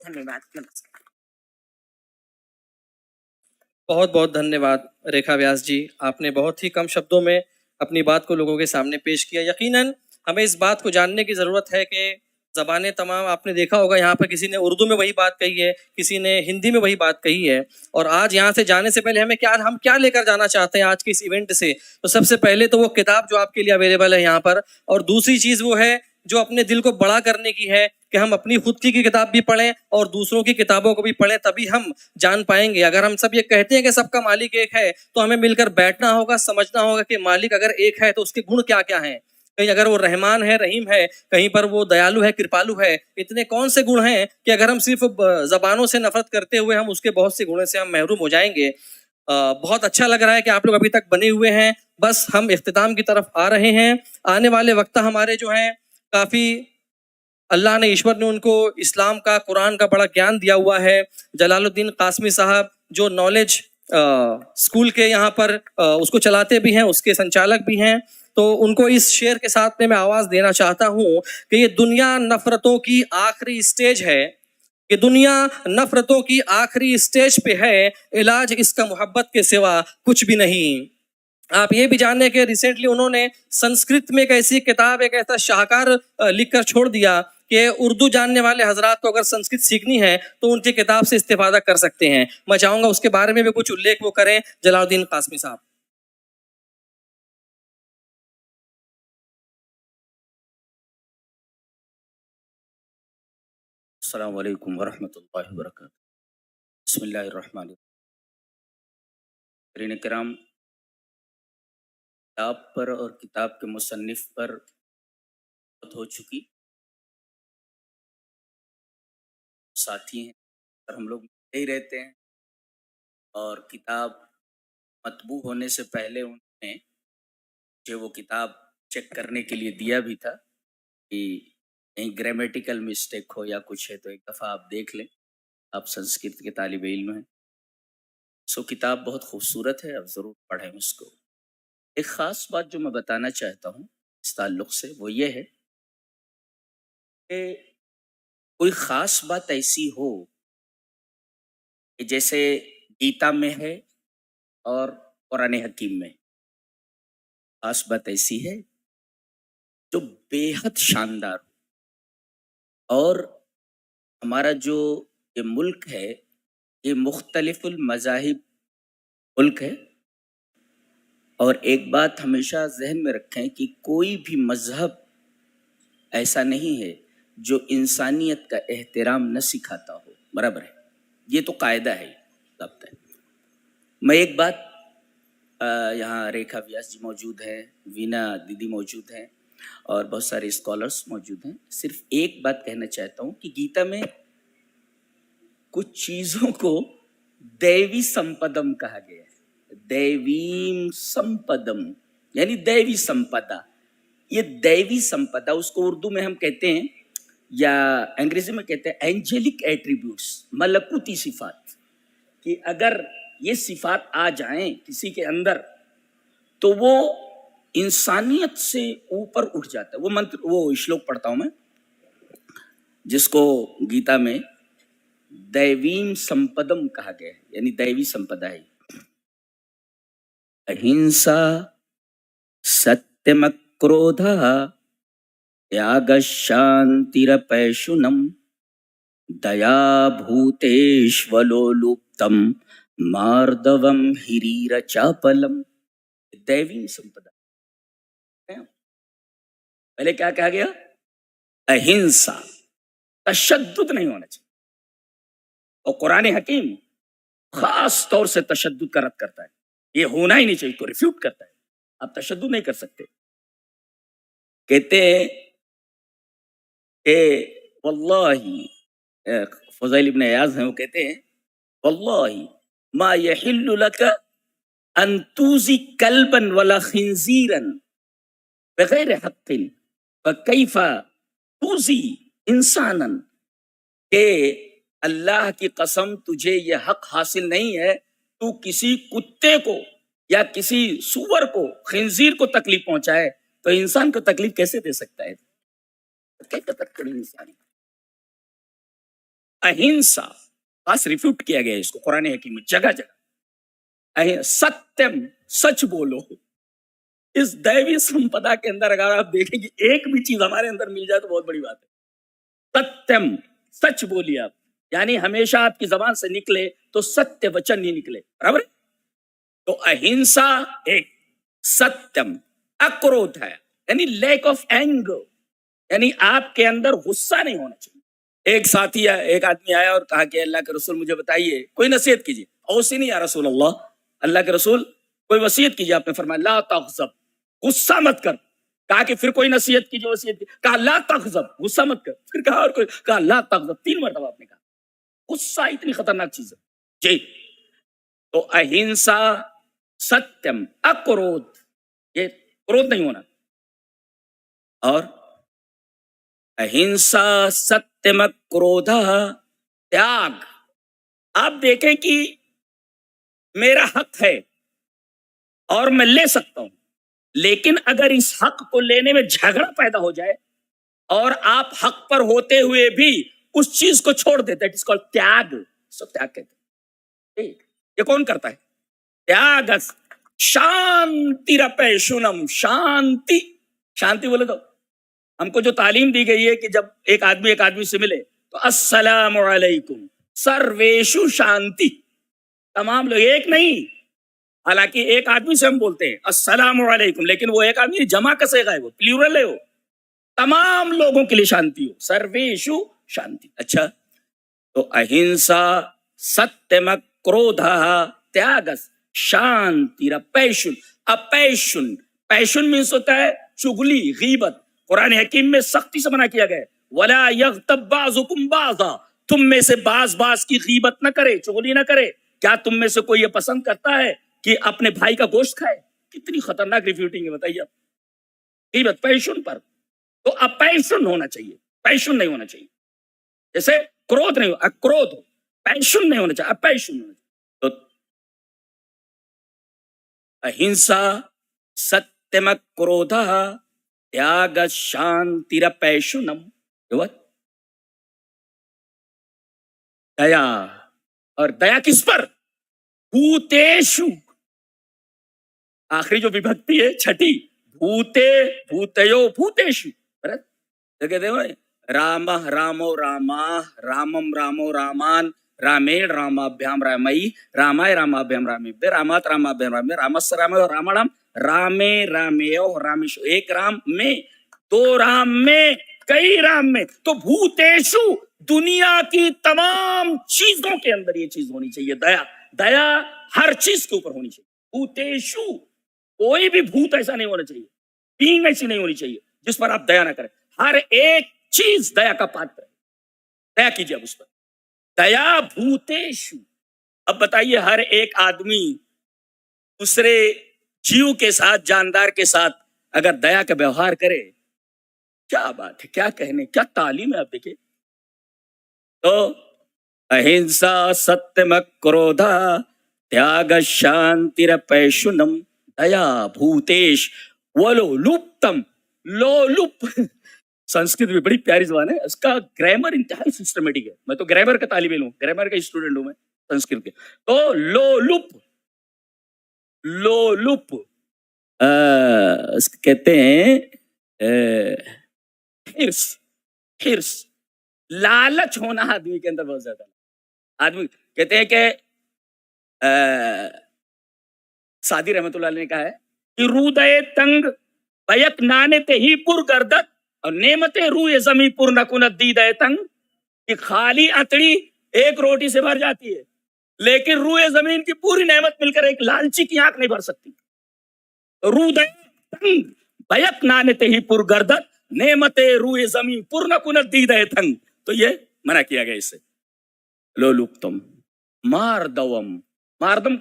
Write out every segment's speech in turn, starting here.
धन्यवाद, नमस्कार। बहुत बहुत धन्यवाद रेखा व्यास जी, आपने बहुत ही कम शब्दों में अपनी बात को लोगों के सामने पेश किया। यकीनन हमें इस बात को जानने की ज़रूरत है कि ज़बानें तमाम, आपने देखा होगा यहाँ पर किसी ने उर्दू में वही बात कही है, किसी ने हिंदी में वही बात कही है। और आज यहाँ से जाने से पहले हम क्या लेकर जाना चाहते हैं आज के इस इवेंट से? तो सबसे पहले तो वो किताब जो आपके लिए अवेलेबल है यहाँ पर, और दूसरी चीज़ वो है जो अपने दिल को बड़ा करने की है कि हम अपनी खुद की किताब भी पढ़ें और दूसरों की किताबों को भी पढ़ें, तभी हम जान पाएंगे। अगर हम सब ये कहते हैं कि सबका मालिक एक है, तो हमें मिलकर बैठना होगा, समझना होगा कि मालिक अगर एक है तो उसके गुण क्या क्या हैं। कहीं अगर वो रहमान है, रहीम है, कहीं पर वो दयालु है, कृपालु है, इतने कौन से गुण हैं कि अगर हम सिर्फ जबानों से नफरत करते हुए हम उसके बहुत से गुणों से हम महरूम हो जाएंगे। बहुत अच्छा लग रहा है कि आप लोग अभी तक बने हुए हैं। बस हम इख्तिताम की तरफ आ रहे हैं। आने वाले वक्त हमारे जो हैं काफ़ी, अल्लाह ने, ईश्वर ने उनको इस्लाम का, कुरान का बड़ा ज्ञान दिया हुआ है। जलालुद्दीन कासमी साहब जो नॉलेज स्कूल के यहाँ पर उसको चलाते भी हैं, उसके संचालक भी हैं। तो उनको इस शेर के साथ में मैं आवाज़ देना चाहता हूँ कि ये दुनिया नफ़रतों की आखिरी स्टेज है, कि दुनिया नफ़रतों की आखिरी स्टेज पे है, इलाज इसका मोहब्बत के सिवा कुछ भी नहीं। आप ये भी जानने के रिसेंटली उन्होंने संस्कृत में एक ऐसी किताब, एक ऐसा शाहकार लिख कर छोड़ दिया कि उर्दू जानने वाले हजरात को अगर संस्कृत सीखनी है तो उनकी किताब से इस्तेफादा कर सकते हैं। मैं चाहूंगा उसके बारे में भी कुछ उल्लेख वो करें, जलालुद्दीन कासमी साहब। अस्सलामु अलैकुम वरहमतुल्लाहि वबरकातुहू। बिस्मिल्लाहिर्रहमानिर्रहीम। किराम, किताब पर और किताब के मुसन्निफ पर बात हो चुकी, साथी हैं और हम लोग मिलते ही रहते हैं। और किताब मतबू होने से पहले उन्होंने मुझे वो किताब चेक करने के लिए दिया भी था कि कहीं ग्रामेटिकल मिस्टेक हो या कुछ है तो एक दफ़ा आप देख लें, आप संस्कृत के तालिब इल्म हैं। सो किताब बहुत खूबसूरत है, आप ज़रूर पढ़ें उसको। एक ख़ास बात जो मैं बताना चाहता हूँ इस ताल्लुक़ से, वो ये है कि कोई ख़ास बात ऐसी हो कि जैसे गीता में है और कुरान हकीम में, ख़ास बात ऐसी है जो बेहद शानदार हो। और हमारा जो ये मुल्क है, ये मुख्तलिफुल मज़ाहिब मुल्क है। और एक बात हमेशा जहन में रखें कि कोई भी मज़हब ऐसा नहीं है जो इंसानियत का एहतराम न सिखाता हो, बराबर है। ये तो कायदा है, ज़ब्त है। मैं एक बात, यहाँ रेखा व्यास जी मौजूद हैं, वीना दीदी मौजूद हैं और बहुत सारे स्कॉलर्स मौजूद हैं। सिर्फ एक बात कहना चाहता हूँ कि गीता में कुछ चीज़ों को दैवी संपदम कहा गया है। दैवीम संपदम यानी दैवी संपदा। ये दैवी संपदा, उसको उर्दू में हम कहते हैं या अंग्रेजी में कहते हैं एंजेलिक एट्रीब्यूट्स, मलकुती सिफात। कि अगर ये सिफात आ जाएं किसी के अंदर तो वो इंसानियत से ऊपर उठ जाता है। वो मंत्र, वो श्लोक पढ़ता हूं मैं, जिसको गीता में दैवीम संपदम कहा गया है, यानी दैवी संपदा है। अहिंसा, सत्यम, क्रोध, त्याग, शांतिरपैशुनम, दया, भूतेष्वलोलुप्तम, मार्दवम, हिरीर चापलम। दैवी संपदा है। पहले क्या कहा गया? अहिंसा, तशद्दुद नहीं होना चाहिए। और कुरान हकीम खास तौर से तशद्दुद का रद्द करता है, ये होना ही नहीं चाहिए, तो रिफ्यूट करता है। आप तशद्दुद नहीं कर सकते। कहते हैं कि वल्लाही, फज़ैल इब्न इयाज़ हैं, वो कहते हैं वल्लाही मा यहिल्लु लका अन तूज़ी कल्बन वला खिंज़ीरन बगैर हक़्क़िन फकैफ़ा तूज़ी इंसानन। के अल्लाह की कसम, तुझे ये हक हासिल नहीं है तू किसी कुत्ते को या किसी सूअर को, खिंजीर को तकलीफ पहुंचाए, तो इंसान को तकलीफ कैसे दे सकता है? अहिंसा बस रिफ्यूट किया गया है इसको कुरान हकीम में जगह जगह। सत्यम, सच बोलो। इस दैवी संपदा के अंदर अगर आप देखेंगे एक भी चीज हमारे अंदर मिल जाए तो बहुत बड़ी बात है। सत्यम, सच बोलिए आप, यानी हमेशा आपकी जबान से निकले तो सत्य वचन ही निकले, बराबर। तो अहिंसा एक, सत्यम अक्रोध है, यानी लैक ऑफ एंगर, यानी आपके अंदर गुस्सा नहीं होना चाहिए। एक साथी एक आदमी आया और कहा कि अल्लाह के रसूल मुझे बताइए, कोई नसीहत कीजिए। औसी नहीं, या रसूल अल्लाह, अल्लाह के रसूल कोई वसीयत कीजिए। आपने फरमाया ला तग़ज़ब, गुस्सा मत कर। कहा कि फिर कोई नसीहत कीजिए, वसीयत कीजिए। कहा ला तग़ज़ब, गुस्सा मत कर। फिर कहा और कोई, कहा ला तग़ज़ब, 3 मरतबा आपने कहा। गुस्सा इतनी खतरनाक चीज है जी। तो अहिंसा, सत्यम, अक्रोध, ये क्रोध नहीं होना। और अहिंसा सत्यम क्रोध त्याग। आप देखें कि मेरा हक है और मैं ले सकता हूं, लेकिन अगर इस हक को लेने में झगड़ा पैदा हो जाए और आप हक पर होते हुए भी उस चीज को छोड़ देते, इट इज कॉल्ड त्याग। सो त्याग कहते हैं। ये कौन करता है? त्याग। शांतिरपैशुनम, शांति। शांति बोले तो हमको जो तालीम दी गई है कि जब एक आदमी से मिले तो अस्सलामु अलैकुम सर्वेषु शांति। तमाम लोग, एक नहीं, हालांकि एक आदमी से हम बोलते हैं अस्सलामु अलैकुम, लेकिन वो एक आदमी जमा का सेगा है, वो प्लूरल है, वो तमाम लोगों के लिए शांति हो, सर्वेषु शांति। अच्छा, तो अहिंसा सत्यम क्रोध त्याग शांतिरपैशुन। अपैशुन, पैशुन मीन्स होता है चुगली, गीबत। कुरान हकीम में सख्ती से मना किया गया, वला यग़्तब बाज़ुकुम बाज़ा, तुम में से बाज बाज की गीबत न करे, चुगली न करे। क्या तुम में से कोई ये पसंद करता है कि अपने भाई का गोश्त खाए? कितनी खतरनाक रिफ्यूटिंग है, बताइए। गीबत पैशुन पर, तो अपैशुन होना चाहिए, पैशुन नहीं होना चाहिए। जैसे क्रोध नहीं हो, अक्रोध हो, पैशुन नहीं होना चाहिए, अपैशुन होना चाहिए। तो अहिंसा सत्यम क्रोध त्याग शांतिरपैशुनम। दया, और दया किस पर? भूतेषु। आखिरी जो विभक्ति है छठी, भूते भूतयो भूतेषु। तो कहते हो राम रामो रामा रामम रामो रामान रामेण रामाभ्याम रामई रामाय रामाभ्याम रामेभ्य रामात रामाभ्याम रामे रामस्य रामयो रामाणाम रामे रामेयो रामेशु। एक राम में, दो राम में, कई राम में। तो भूतेषु, दुनिया की तमाम चीजों के अंदर ये चीज होनी चाहिए, दया। दया हर चीज के ऊपर होनी चाहिए। भूतेषु, कोई भी भूत ऐसा नहीं होना चाहिए, बीइंग ऐसी नहीं होनी चाहिए जिस पर आप दया ना करें। हर एक चीज दया का पात्र है, दया कीजिए अब उस पर। दया भूतेषु। अब बताइए, हर एक आदमी दूसरे जीव के साथ, जानदार के साथ अगर दया का व्यवहार करे, क्या बात है, क्या कहने, क्या तालीम है। आप देखिए, तो अहिंसा सत्यम क्रोध त्याग शांतिरपैशुनम दया भूतेश वलोलुप्तम। लोलुप संस्कृत भी बड़ी प्यारी जबान है, इसका ग्रामर इंतहाई सिस्टमेटिक है। मैं तो ग्रामर का तालिब इल्म हूं, ग्रामर का स्टूडेंट हूं मैं संस्कृत के। तो लोलुप, लोलुप कहते हैं हिर्स, हिर्स, लालच होना आदमी के अंदर बहुत ज्यादा। आदमी कहते हैं कि सादी रहमतुल्लाह ने कहा है कि रूदय तंग बयक नाने ते ही पुर गर्दत और नेमते रूए जमी पुर नकुनत दीदय तंग। कि खाली अतड़ी एक रोटी से भर जाती है, लेकिन रूए जमीन की पूरी नेमत मिलकर एक लालची की आंख नहीं भर सकती। रूदय तंग बयक नाने ते ही पुर गर्दत नेमते रूए जमी पुर नकुनत दीदय तंग। तो ये मना किया गया इससे। लोलुप्तम मारदवम, मारदम,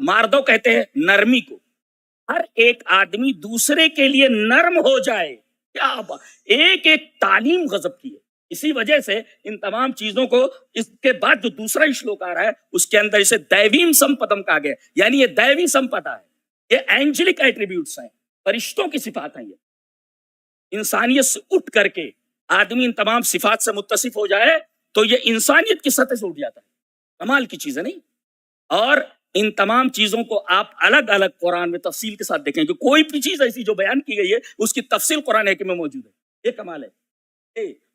मारदव कहते हैं नरमी को। हर एक आदमी दूसरे के लिए नर्म हो जाए, क्या बात, एक एक तालीम गजब की है। इसी वजह से इन तमाम चीजों को, इसके बाद जो दूसरा श्लोक आ रहा है उसके अंदर इसे दैवीम संपदम कहा गया, यानी ये दैवी संपदा है, ये एंजेलिक एट्रीब्यूट्स हैं, फरिश्तों की सिफात हैं। ये इंसानियत से उठ करके आदमी इन तमाम सिफात से मुत्तसिफ हो जाए تو یہ انسانیت کی سطح سے اٹھ جاتا ہے. کمال کی چیز ہے نہیں. اور ان تمام چیزوں کو آپ الگ الگ قرآن میں تفصیل کے ساتھ دیکھیں کہ کوئی بھی چیز ایسی جو بیان کی گئی ہے اس کی تفصیل قرآن حکیم میں موجود ہے. یہ کمال ہے.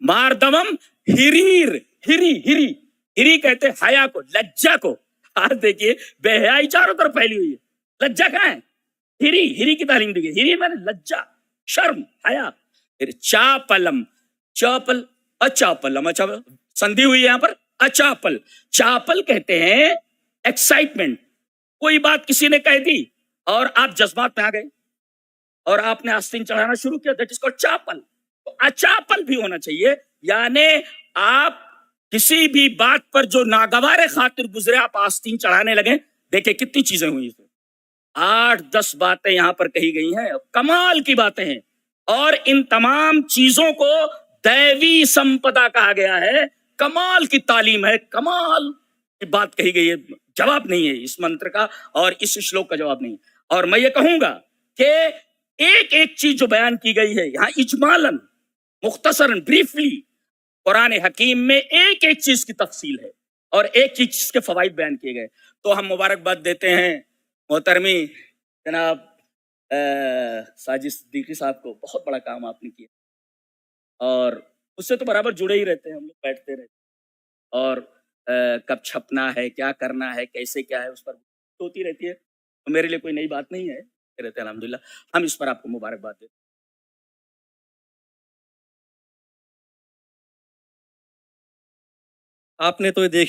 ماردمم ہریر، ہری کہتے ہیں حیا کو، لجا کو. آج دیکھیے بے حیائی چاروں طرف پھیلی ہوئی ہے. لجا کہاں ہے؟ ہری کی تعلیم دی گئی. ہری میں لجا، شرم، حیا. پھر چاپلم، چاپل، اچاپلم، اچھا سندھی ہوئی ہے یہاں پر. اچاپل، چاپل کہتے ہیں ایکسائٹمنٹ. کوئی بات کسی نے کہہ دی اور آپ جذبات میں آ گئے اور آپ نے آستین چڑھانا شروع کیا، دیٹ از کالڈ چاپل. تو اچاپل بھی ہونا چاہیے، یعنی آپ کسی بھی بات پر جو ناگوار خاطر گزرے آپ آستین چڑھانے لگے. دیکھیں کتنی چیزیں ہوئی ہیں. 8-10 باتیں یہاں پر کہی گئی ہیں، کمال کی باتیں ہیں. اور ان تمام چیزوں کو دیوی سمپدا کہا گیا ہے. کمال کی تعلیم ہے، کمال کی بات کہی گئی ہے. جواب نہیں ہے اس منتر کا اور اس شلوک کا جواب نہیں. اور میں یہ کہوں گا کہ ایک ایک چیز جو بیان کی گئی ہے یہاں اجمالاً، مختصراً، بریفلی قرآن حکیم میں ایک ایک چیز کی تفصیل ہے اور ایک ایک چیز کے فوائد بیان کیے گئے. تو ہم مبارکباد دیتے ہیں محترمی جناب ساجد صدیقی صاحب کو. بہت بڑا کام آپ نے کیا اور اس سے تو برابر جڑے ہی رہتے ہیں ہم لوگ، بیٹھتے رہتے ہیں اور کب چھپنا ہے، کیا کرنا ہے، کیسے کیا ہے، اس پر ہوتی رہتی ہے. تو میرے لیے کوئی نئی بات نہیں ہے. رہتے ہیں الحمدللہ. ہم اس پر آپ کو مبارکباد دیتے ہیں. आपने तो ये देख